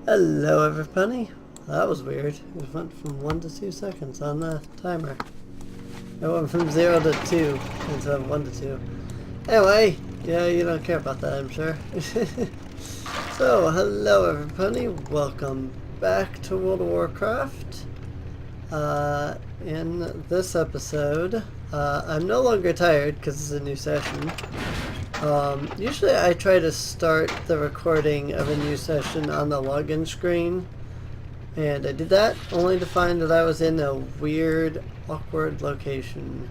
Hello everybody. That was weird. It went from 1 to 2 seconds on the timer. It went from 0 to 2 instead of 1 to 2. Anyway, yeah, you don't care about that, I'm sure. So, hello everybody. Welcome back to World of Warcraft. In this episode, I'm no longer tired because it's a new session. Usually I try to start the recording of a new session on the login screen, and I did that only to find that I was in a weird, awkward location,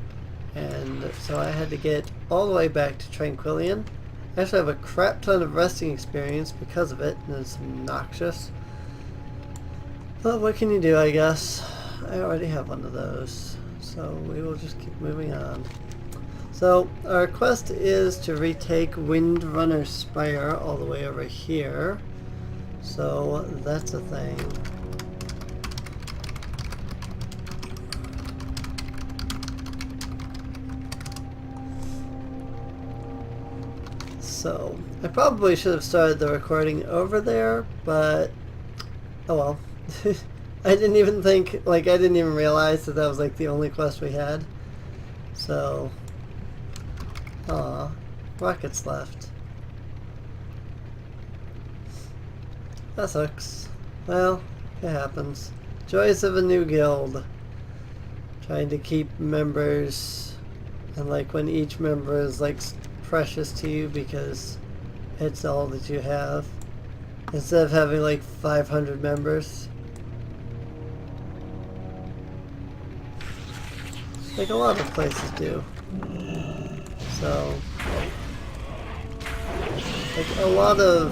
and so I had to get all the way back to Tranquillian. I actually have a crap ton of resting experience because of it, and it's obnoxious. But what can you do, I guess? I already have one of those, so we will just keep moving on. So, our quest is to retake Windrunner's Spire all the way over here. So, that's a thing. So, I probably should have started the recording over there, but oh well. I didn't even think, I didn't even realize that that was like the only quest we had. So, aw, rockets left. That sucks. Well, it happens. Joys of a new guild. Trying to keep members, and when each member is precious to you because it's all that you have. Instead of having 500 members. Like a lot of places do. So, a lot of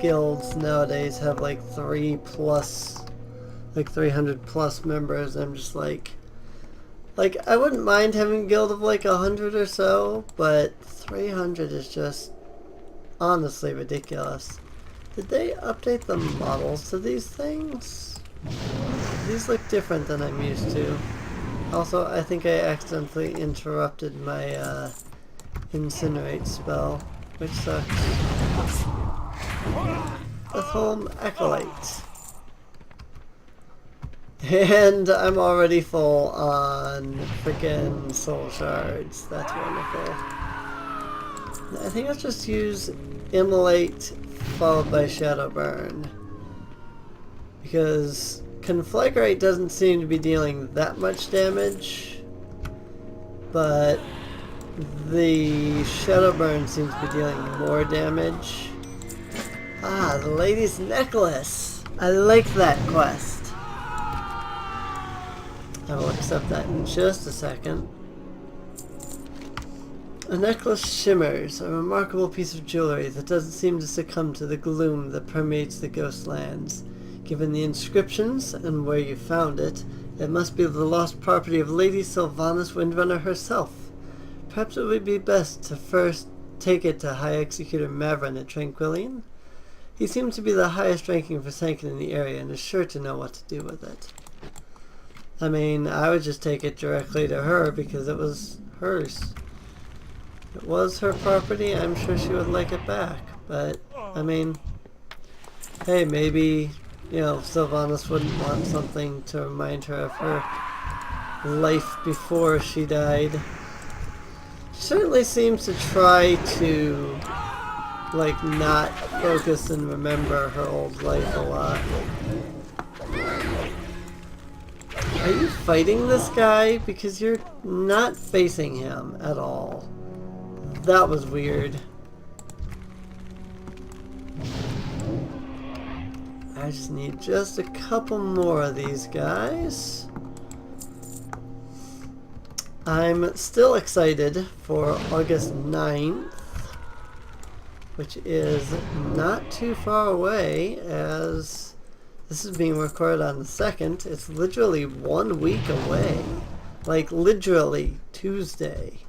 guilds nowadays have 300 plus members. I'm just I wouldn't mind having a guild of 100 or so, but 300 is just honestly ridiculous. Did they update the models to these things? These look different than I'm used to. Also, I think I accidentally interrupted my incinerate spell, which sucks. The home acolyte. And I'm already full on freaking soul shards. That's wonderful. I think I'll just use Immolate followed by Shadow Burn. Because Conflagrate doesn't seem to be dealing that much damage, but the Shadow Burn seems to be dealing more damage. Ah, the Lady's Necklace! I like that quest. I will accept that in just a second. A necklace shimmers, a remarkable piece of jewelry that doesn't seem to succumb to the gloom that permeates the ghost lands. Given the inscriptions and where you found it, it must be the lost property of Lady Sylvanas Windrunner herself. Perhaps it would be best to first take it to High Executor Mavrin at Tranquillian. He seems to be the highest ranking Forsaken in the area and is sure to know what to do with it. I mean, I would just take it directly to her because it was hers. It was her property, I'm sure she would like it back, but, I mean, hey, maybe, Sylvanas wouldn't want something to remind her of her life before she died. She certainly seems to try to, not focus and remember her old life a lot. Are you fighting this guy? Because you're not facing him at all. That was weird. I just need just a couple more of these guys. I'm still excited for August 9th, which is not too far away, as this is being recorded on the 2nd. It's literally 1 week away. Literally Tuesday.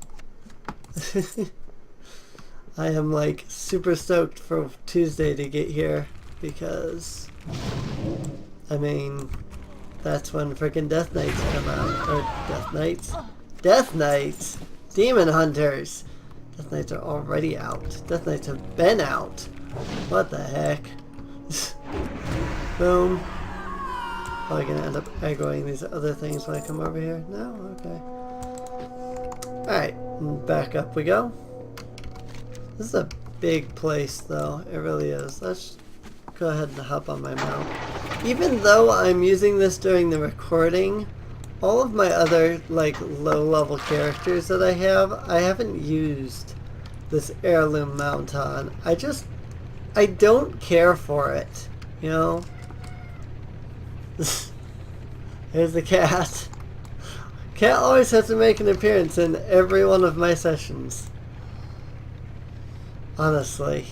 I am super stoked for Tuesday to get here because, I mean, that's when frickin' Death Knights come out. Or Death Knights? Death Knights! Demon Hunters! Death Knights are already out. Death Knights have been out. What the heck? Boom. Probably gonna end up aggroing these other things when I come over here. No? Okay. Alright, back up we go. This is a big place though, it really is. Let's go ahead and hop on my mount. Even though I'm using this during the recording, all of my other like low level characters that I haven't used this heirloom mount on. I don't care for it, you know? There's the cat. Cat always has to make an appearance in every one of my sessions. Honestly.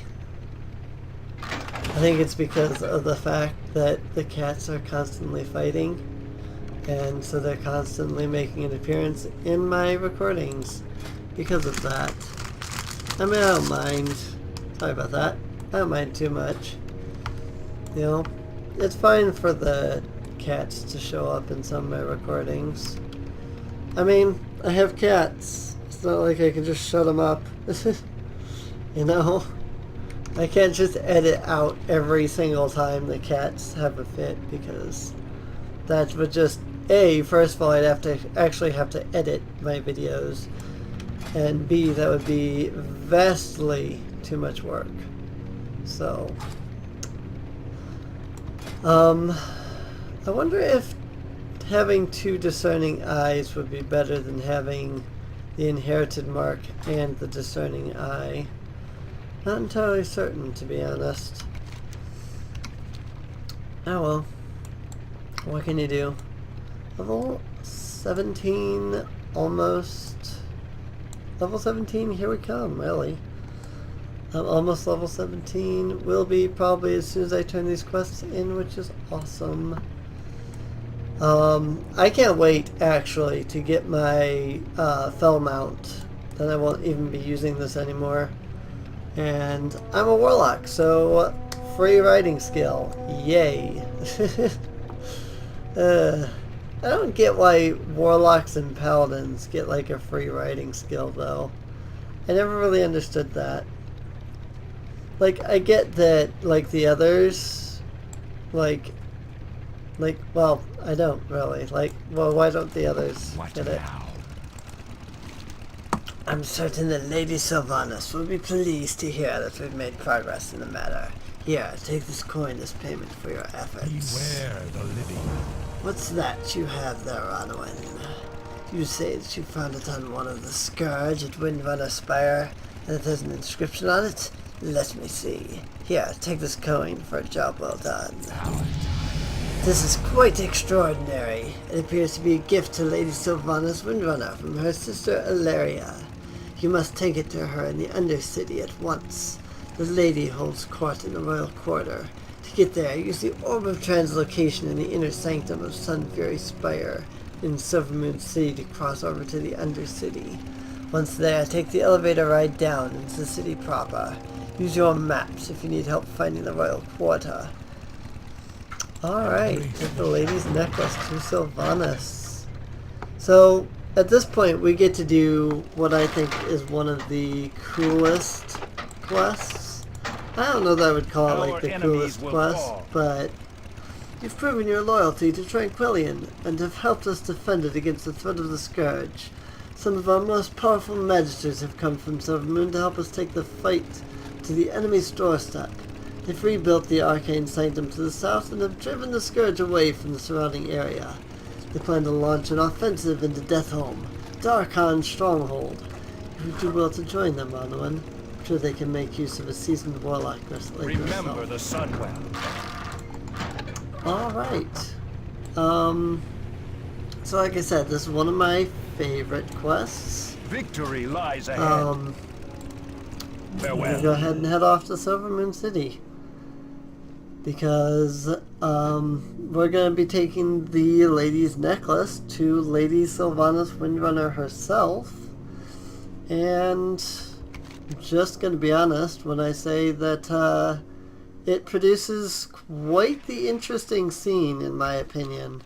I think it's because of the fact that the cats are constantly fighting, and so they're constantly making an appearance in my recordings because of that. I mean, I don't mind. Sorry about that. I don't mind too much. You know, it's fine for the cats to show up in some of my recordings. I mean, I have cats. It's not like I can just shut them up. You know? I can't just edit out every single time the cats have a fit, because that would just... first of all, I'd have to actually have to edit my videos. And B, that would be vastly too much work. So... I wonder if having 2 discerning eyes would be better than having the inherited mark and the discerning eye. Not entirely certain, to be honest. Oh well. What can you do? Level 17, almost. Level 17, here we come, really. I'm almost level 17. Will be probably as soon as I turn these quests in, which is awesome. I can't wait, actually, to get my fell mount. Then I won't even be using this anymore. And I'm a warlock, so free riding skill. Yay. I don't get why warlocks and paladins get like a free riding skill, though. I never really understood that. Like, I get that, like, the others, like, well, I don't really. Like, well, why don't the others get it? I'm certain that Lady Sylvanas will be pleased to hear that we've made progress in the matter. Here, take this coin as payment for your efforts. Beware the living. What's that you have there, Ronwyn? You say that you found it on one of the Scourge at Windrunner Spire, and it has an inscription on it? Let me see. Here, take this coin for a job well done. This is quite extraordinary. It appears to be a gift to Lady Sylvanas Windrunner from her sister Ilaria. You must take it to her in the Undercity at once. The lady holds court in the royal quarter. To get there, use the Orb of Translocation in the inner sanctum of Sun Fury Spire in Silvermoon City to cross over to the Undercity. Once there, take the elevator ride down into the city proper. Use your maps if you need help finding the royal quarter. Alright, get the lady's necklace to Sylvanas. So, at this point, we get to do what I think is one of the coolest quests. I don't know that I would call it like the coolest quest, but you've proven your loyalty to Tranquillion and have helped us defend it against the threat of the Scourge. Some of our most powerful magisters have come from Silvermoon to help us take the fight to the enemy's doorstep. They've rebuilt the Arcane Sanctum to the south and have driven the Scourge away from the surrounding area. They plan to launch an offensive into Deathholm, Darkon's stronghold. If you do well to join them, Ronwyn, I'm sure they can make use of a seasoned warlock like Remember yourself. the Sunwell. Alright. So like I said, this is one of my favorite quests. Victory lies ahead. I'm gonna go ahead and head off to Silvermoon City. Because we're going to be taking the lady's necklace to Lady Sylvanas Windrunner herself. And I'm just going to be honest when I say that it produces quite the interesting scene, in my opinion.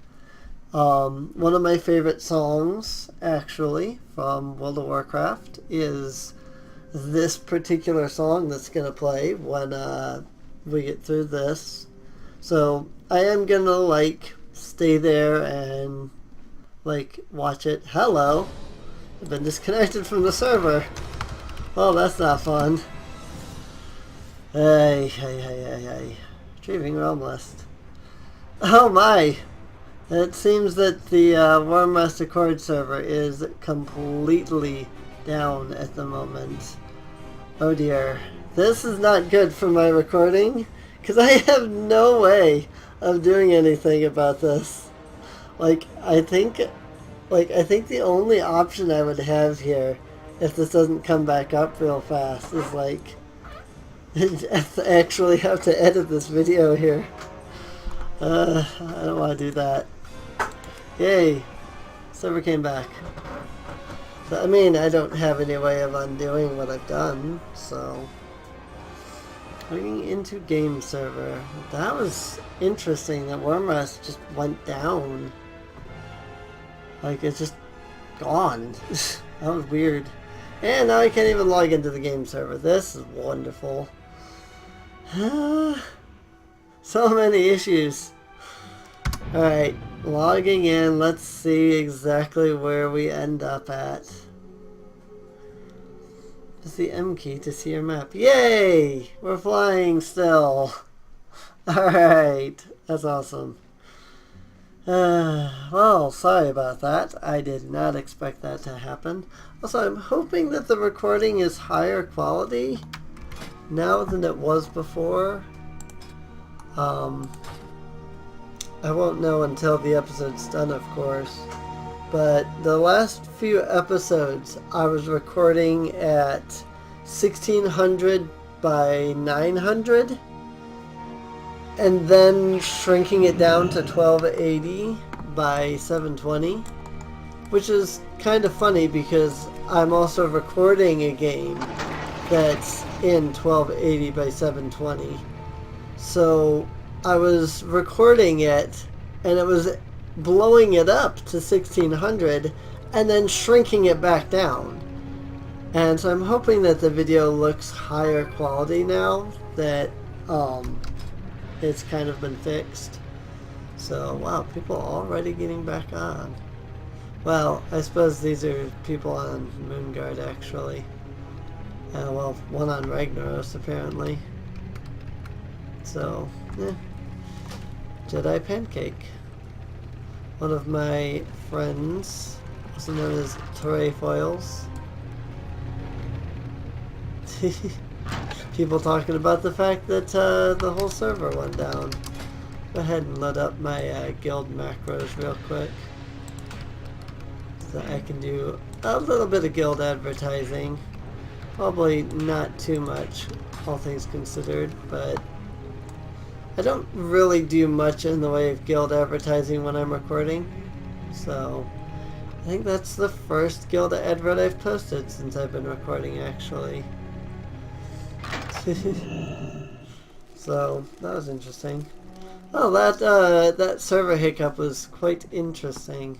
One of my favorite songs, actually, from World of Warcraft is this particular song that's going to play when we get through this. So I am gonna like stay there and like watch it. Hello, I've been disconnected from the server. Well, that's not fun. Hey. Retrieving realm list. Oh my! It seems that the Wyrmrest Accord server is completely down at the moment. Oh dear. This is not good for my recording, because I have no way of doing anything about this. I think the only option I would have here, if this doesn't come back up real fast, is I actually have to edit this video here. I don't want to do that. Yay! Server came back. So, I mean, I don't have any way of undoing what I've done, so... Looking into game server. That was interesting that Wyrmrest just went down. Like, it's just gone. That was weird. And now I can't even log into the game server. This is wonderful. So many issues. Alright, logging in. Let's see exactly where we end up at. Use the M key to see your map. Yay! We're flying still. Alright, that's awesome. Well, sorry about that. I did not expect that to happen. Also, I'm hoping that the recording is higher quality now than it was before. I won't know until the episode's done, of course. But the last few episodes I was recording at 1600 by 900 and then shrinking it down to 1280 by 720, which is kind of funny because I'm also recording a game that's in 1280 by 720. So I was recording it and it was blowing it up to 1600 and then shrinking it back down. And so I'm hoping that the video looks higher quality now that it's kind of been fixed. So wow, people already getting back on. Well, I suppose these are people on Moonguard actually. Well, one on Ragnaros apparently. So, yeah. Jedi Pancake. One of my friends, also known as Foils. People talking about the fact that the whole server went down. Go ahead and load up my guild macros real quick. So I can do a little bit of guild advertising. Probably not too much, all things considered, but I don't really do much in the way of guild advertising when I'm recording. So I think that's the first guild advert I've posted since I've been recording, actually. So that was interesting. Oh, that server hiccup was quite interesting.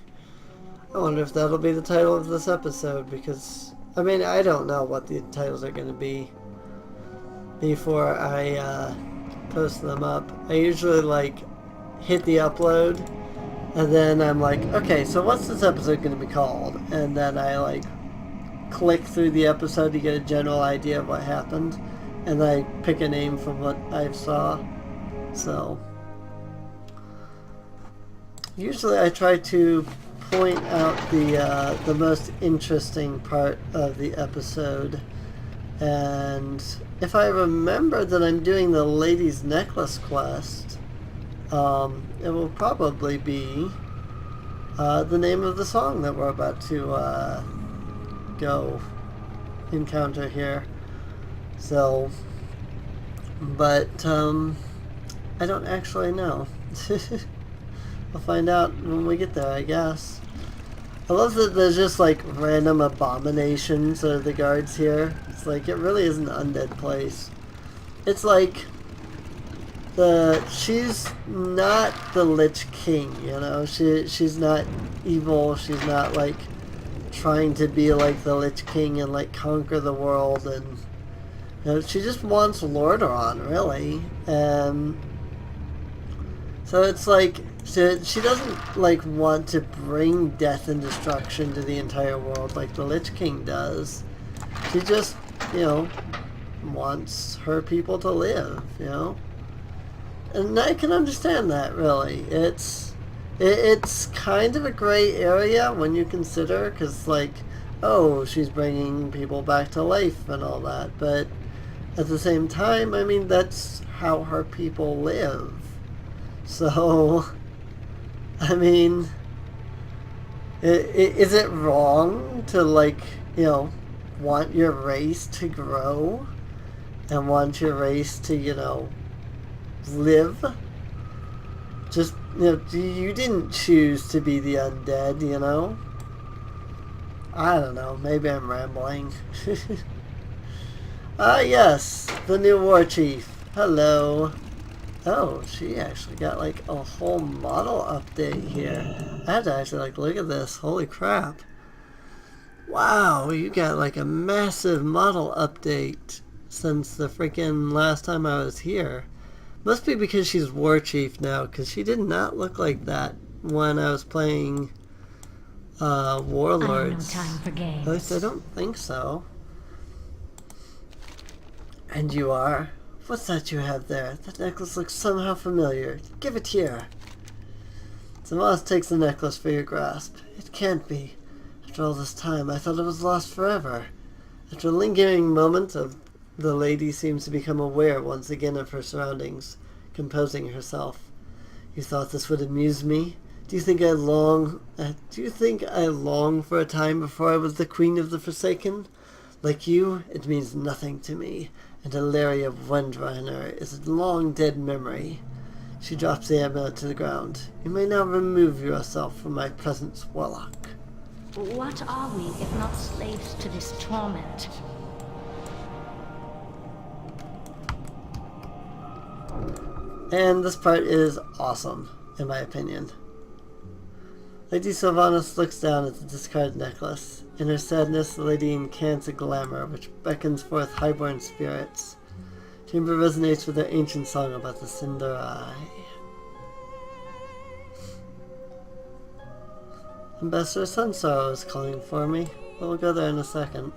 I wonder if that'll be the title of this episode, because I mean, I don't know what the titles are going to be before I post them up. I usually like hit the upload and then I'm like, okay, so what's this episode going to be called? And then I like click through the episode to get a general idea of what happened, and I pick a name from what I saw. So usually I try to point out the most interesting part of the episode, and if I remember that I'm doing the Lady's Necklace quest, it will probably be the name of the song that we're about to go encounter here. So, but I don't actually know. We'll find out when we get there, I guess. I love that there's just like random abominations of the guards here. It's like, it really is an undead place. It's like she's not the Lich King, you know. She's not evil. She's not like trying to be like the Lich King and like conquer the world, and you know, she just wants Lordaeron, really. So it's like she doesn't like want to bring death and destruction to the entire world like the Lich King does. She just, you know, wants her people to live, you know? And I can understand that, really. It's kind of a gray area when you consider, because, like, oh, she's bringing people back to life and all that, but at the same time, I mean, that's how her people live. So, I mean, is it wrong to, like, you know, want your race to grow and want your race to, you know, live? Just, you know, you didn't choose to be the undead, you know? I don't know, maybe I'm rambling. Ah, yes, the new war chief. Hello. Oh, she actually got like a whole model update here. I had to actually like look at this. Holy crap. Wow, you got like a massive model update since the freaking last time I was here. Must be because she's war chief now, because she did not look like that when I was playing Warlords. I have no time for games. At least I don't think so. And you are? What's that you have there? That necklace looks somehow familiar. Give it here. Samos takes the necklace for your grasp. It can't be. After all this time, I thought it was lost forever. After a lingering moment the lady seems to become aware once again of her surroundings, composing herself. You thought this would amuse me? Do you think I long for a time before I was the Queen of the Forsaken? Like you, it means nothing to me, and Hilaria Wendreiner is a long dead memory. She drops the amulet to the ground. You may now remove yourself from my presence, Warlock. What are we if not slaves to this torment? And this part is awesome, in my opinion. Lady Sylvanas looks down at the discarded necklace. In her sadness, the lady incants a glamour which beckons forth highborn spirits. Chamber resonates with their ancient song about the Cinder Eye. Ambassador Sunsorrow is calling for me, but we'll go there in a second.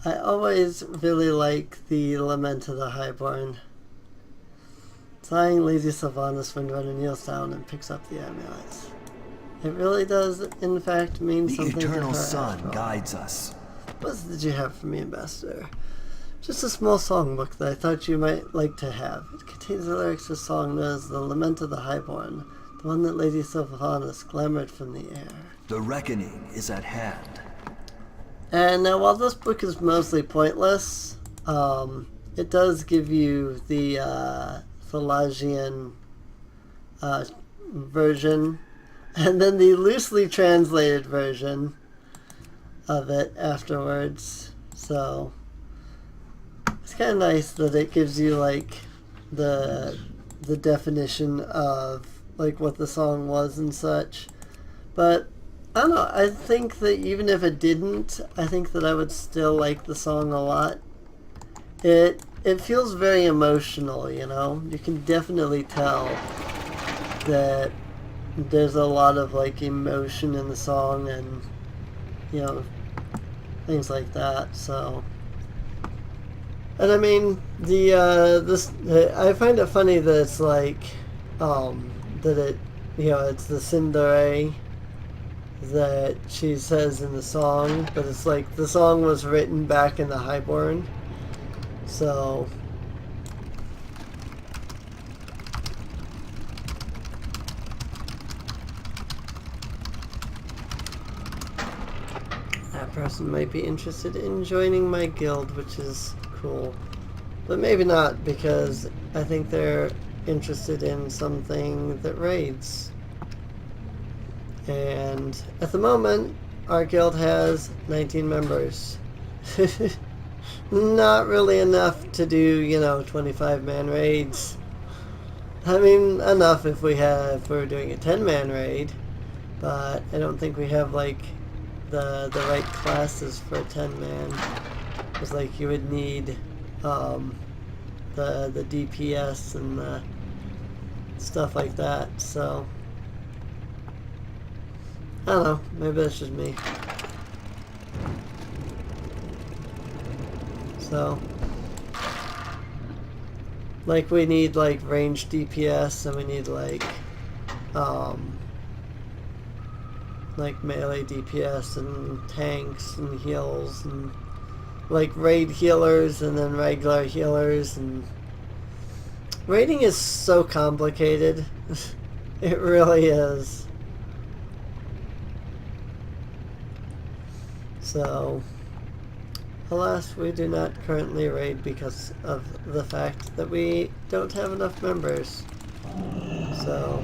I always really like the Lament of the Highborne. Sighing, Lady Sylvanas Windrunner kneels down and picks up the amulets. It really does, in fact, mean The something to her. eternal after sun all. guides us. What did you have for me, Ambassador? Just a small songbook that I thought you might like to have. It contains the lyrics to a song known as the Lament of the Highborne, the one that Lady Sylvanas glamoured from the air. The reckoning is at hand. And now, while this book is mostly pointless, it does give you the Thalagian version, and then the loosely translated version of it afterwards. So it's kind of nice that it gives you like the definition of like what the song was and such. But I don't know, I think that even if it didn't, I think that I would still like the song a lot. It feels very emotional, you know? You can definitely tell that there's a lot of like emotion in the song and, you know, things like that, so. And I mean, I find it funny that it's like, that it, you know, it's the Cinderella that she says in the song, but it's like the song was written back in the Highborne, so that person might be interested in joining my guild, which is cool, but maybe not, because I think they're interested in something that raids. And at the moment, our guild has 19 members. Not really enough to do, you know, 25-man raids. I mean, enough if we were doing a 10-man raid, but I don't think we have like the right classes for a 10-man. It's like you would need the DPS and the stuff like that. So I don't know, maybe that's just me. So, like, we need like ranged DPS, and we need like melee DPS and tanks and heals and like raid healers and then regular healers, and raiding is so complicated. It really is. So, alas, we do not currently raid because of the fact that we don't have enough members. So,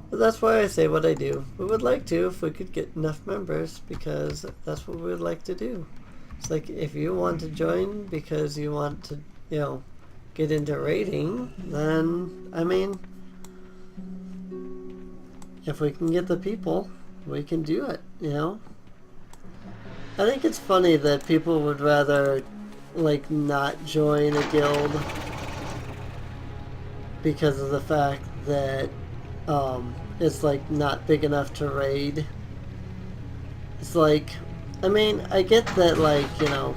but that's why I say what I do. We would like to if we could get enough members, because that's what we would like to do. It's like, if you want to join because you want to, you know, get into raiding, then, I mean, if we can get the people, we can do it, you know? I think it's funny that people would rather, like, not join a guild because of the fact that, it's, like, not big enough to raid. It's like, I mean, I get that, like, you know,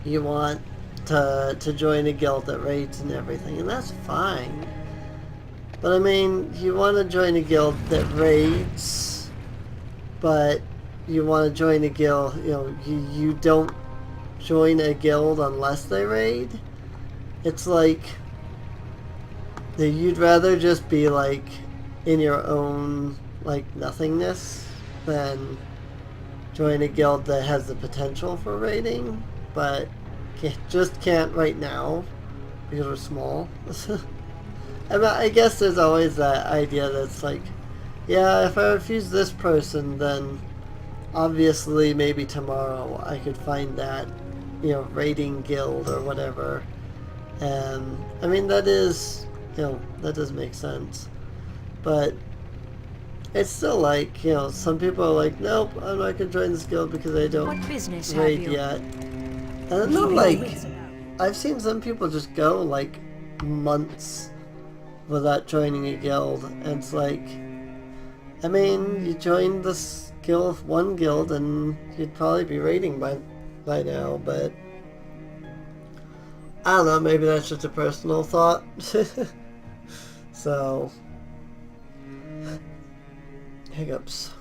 you want to join a guild that raids and everything, and that's fine. But, I mean, you want to join a guild that raids, but you want to join a guild, you know, you don't join a guild unless they raid. It's like that you'd rather just be like in your own like nothingness than join a guild that has the potential for raiding, but just can't right now because we're small. I mean, I guess there's always that idea that's like, yeah, if I refuse this person, then obviously maybe tomorrow I could find that, you know, raiding guild or whatever. And I mean, that is, you know, that does make sense. But it's still like, you know, some people are like, nope, I'm not gonna join this guild because I don't raid yet. And I'm not like, I've seen some people just go like months without joining a guild, and it's like, I mean, you joined this kill one guild and you'd probably be raiding by now, but I don't know, maybe that's just a personal thought. So, hiccups.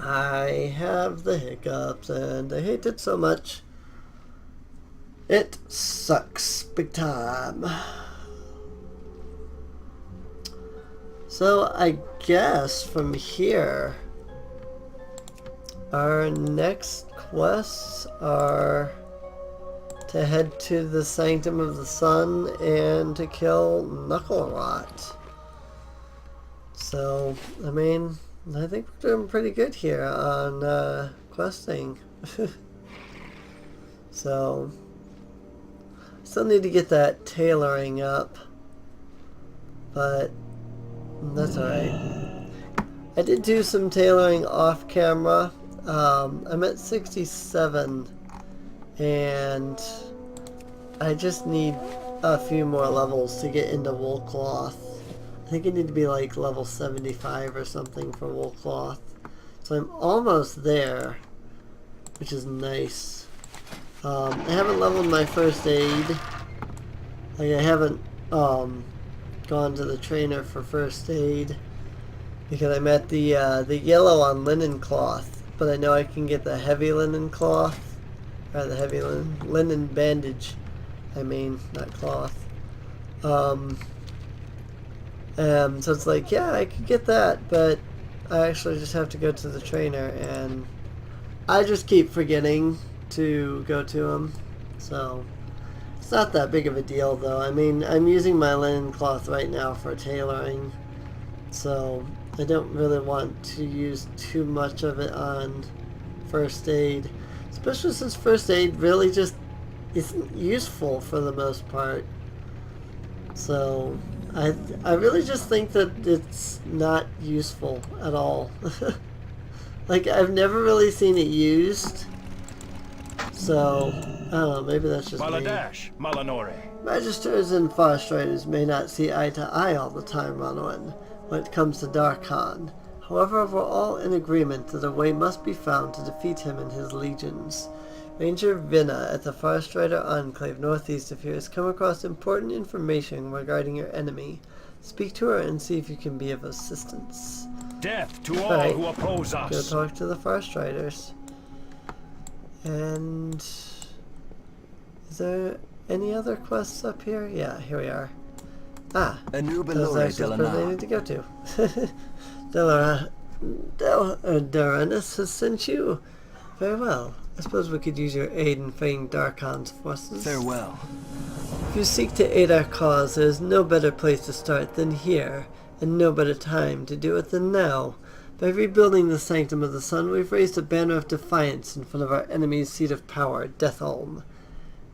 I have the hiccups and I hate it so much. It sucks big time. So I guess from here, our next quests are to head to the Sanctum of the Sun and to kill Knucklerot. So, I mean, I think we're doing pretty good here on questing. So, still need to get that tailoring up, but that's alright. I did do some tailoring off camera. I'm at 67 and I just need a few more levels to get into wool cloth. I think I need to be like level 75 or something for wool cloth. So I'm almost there, which is nice. I haven't leveled my first aid. Like I haven't gone to the trainer for first aid because I'm at the yellow on linen cloth, but I know I can get the heavy linen cloth. Or the heavy linen bandage, I mean, not cloth. So it's like, yeah, I could get that, but I actually just have to go to the trainer, and I just keep forgetting to go to him. So it's not that big of a deal, though. I mean, I'm using my linen cloth right now for tailoring, so I don't really want to use too much of it on first aid. Especially since first aid really just isn't useful for the most part. So, I really just think that it's not useful at all. Like, I've never really seen it used. So, I don't know, maybe that's just me. Maladash, Malanore. Magisters and Forest Riders may not see eye to eye all the time, Ronwin, when it comes to Darkhan. However, we're all in agreement that a way must be found to defeat him and his legions. Ranger Vinna at the Forest Rider Enclave northeast of here has come across important information regarding your enemy. Speak to her and see if you can be of assistance. Death to all who oppose us. Go talk to the Forest Riders. And is there any other quests up here? Yeah, here we are. Ah, that's actually where they need to go to. Daranis has sent you. Very well. I suppose we could use your aid in fighting Darkhan's forces. Farewell. If you seek to aid our cause, there is no better place to start than here, and no better time to do it than now. By rebuilding the Sanctum of the Sun, we've raised a banner of defiance in front of our enemy's seat of power, Deathholm.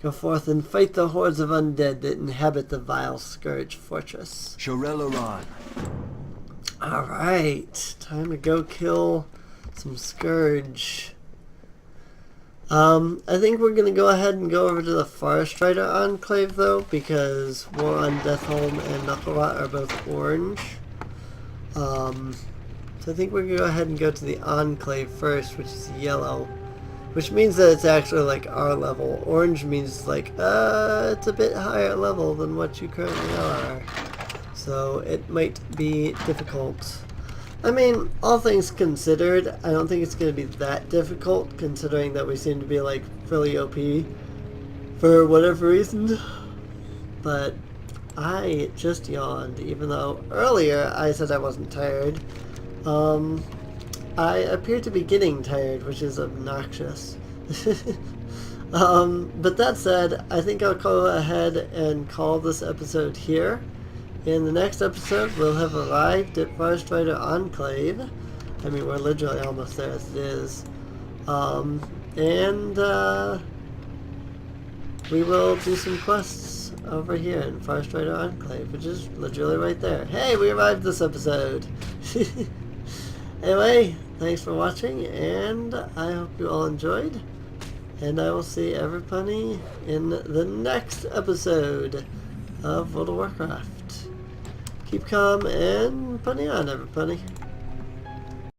Go forth and fight the hordes of undead that inhabit the vile Scourge Fortress. Shorel-Oran. Alright, time to go kill some Scourge. I think we're going to go ahead and go over to the Forest Rider Enclave, though, because War on Deathholm and Knucklerot are both orange. So I think we're going to go ahead and go to the Enclave first, which is yellow. Which means that it's actually like our level. Orange means like, it's a bit higher level than what you currently are. So it might be difficult. I mean, all things considered, I don't think it's going to be that difficult, considering that we seem to be like really OP for whatever reason. But I just yawned, even though earlier I said I wasn't tired. I appear to be getting tired, which is obnoxious. But that said, I think I'll go ahead and call this episode here. In the next episode, we'll have arrived at Forest Rider Enclave. I mean, we're literally almost there as it is. We will do some quests over here in Forest Rider Enclave, which is literally right there. Hey, we arrived this episode! Anyway, thanks for watching, and I hope you all enjoyed. And I will see everybody in the next episode of World of Warcraft. Keep calm and putting on, everybody.